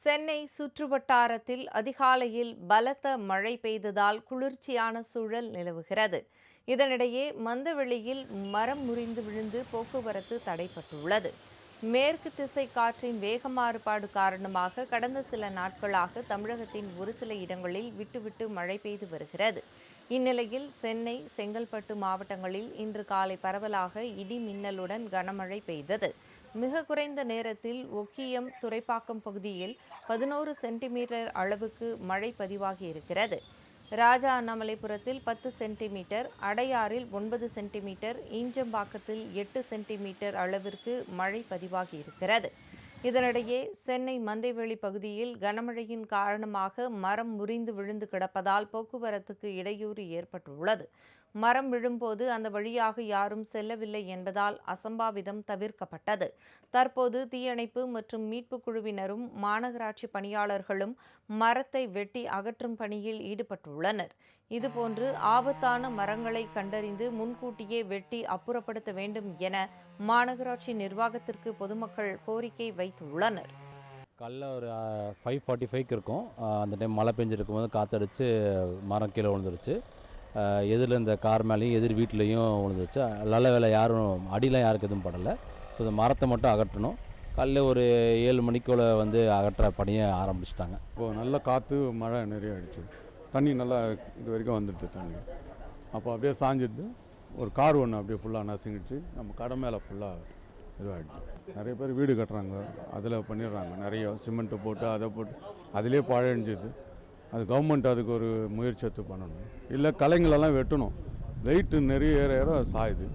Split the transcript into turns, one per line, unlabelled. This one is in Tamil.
சென்னை சுற்றுவட்டாரத்தில் அதிகாலையில் பலத்த மழை பெய்ததால் குளிர்ச்சியான சூழல் நிலவுகிறது. இதனிடையே மந்தவெளியில் மரம் முறிந்து விழுந்து போக்குவரத்து தடைப்பட்டுள்ளது. மேற்கு திசை காற்றின் வேக மாறுபாடு காரணமாக கடந்த சில நாட்களாக தமிழகத்தின் ஒரு சில இடங்களில் விட்டுவிட்டு மழை பெய்து வருகிறது. இந்நிலையில் சென்னை, செங்கல்பட்டு மாவட்டங்களில் இன்று காலை பரவலாக இடி மின்னலுடன் கனமழை பெய்தது. மிக குறைந்த நேரத்தில் ஒக்கியம், துரைப்பாக்கம் பகுதியில் 11 சென்டிமீட்டர் அளவுக்கு மழை பதிவாகியிருக்கிறது. ராஜா அண்ணாமலைபுரத்தில் 10 சென்டிமீட்டர், அடையாறில் 9 சென்டிமீட்டர், ஈஞ்சம்பாக்கத்தில் 8 சென்டிமீட்டர் அளவிற்கு மழை பதிவாகியிருக்கிறது. இதனிடையே சென்னை மந்தைவெளி பகுதியில் கனமழையின் காரணமாக மரம் முறிந்து விழுந்து கிடப்பதால் போக்குவரத்துக்கு இடையூறு ஏற்பட்டுள்ளது. மரம் விழும்போது அந்த வழியாக யாரும் செல்லவில்லை என்பதால் அசம்பாவிதம் தவிர்க்கப்பட்டது. தற்போது தீயணைப்பு மற்றும் மீட்புக் குழுவினரும் மாநகராட்சி பணியாளர்களும் மரத்தை வெட்டி அகற்றும் பணியில் ஈடுபட்டுள்ளனர். இதுபோன்று ஆபத்தான மரங்களை கண்டறிந்து முன்கூட்டியே வெட்டி அப்புறப்படுத்த வேண்டும் என மாநகராட்சி நிர்வாகத்திற்கு பொதுமக்கள் கோரிக்கை வைத்துள்ளனர்.
காலைல ஒரு 5:45க்கு இருக்கும். அந்த டைம் மழை பெஞ்சிருக்கும் போது காற்றடிச்சு மரம் கீழே விழுந்துருச்சு. எதிரில் இந்த கார் மேலேயும் எதிர் வீட்லேயும் விழுந்துருச்சு. நல்ல வேலை யாரும் அடியெலாம் யாருக்கு எதுவும் படலை. ஸோ இந்த மரத்தை மட்டும் அகற்றணும். காலையில் ஒரு 7 மணிக்குள்ளே வந்து அகற்ற பணியை ஆரம்பிச்சிட்டாங்க.
இப்போது நல்ல காற்று மழை நிறைய அடிச்சு தண்ணி நல்லா இது வரைக்கும் வந்துடுது தண்ணி. அப்போ அப்படியே சாஞ்சிடுது. ஒரு கார் ஒன்று அப்படியே ஃபுல்லாக நசுங்கிடுச்சு. நம்ம கடை மேலே ஃபுல்லாக இதுவாகிடுது. நிறைய பேர் வீடு கட்டுறாங்க, அதில் பண்ணிடுறாங்க. நிறைய சிமெண்ட்டை போட்டு அதை போட்டு அதிலே பழஞ்சிது. அது கவர்மெண்ட் அதுக்கு ஒரு முயற்சி எடுத்து பண்ணணும். இல்லை கலைங்களெல்லாம் வெட்டணும். வெயிட்டு நிறைய ஏற ஏற சாயுது.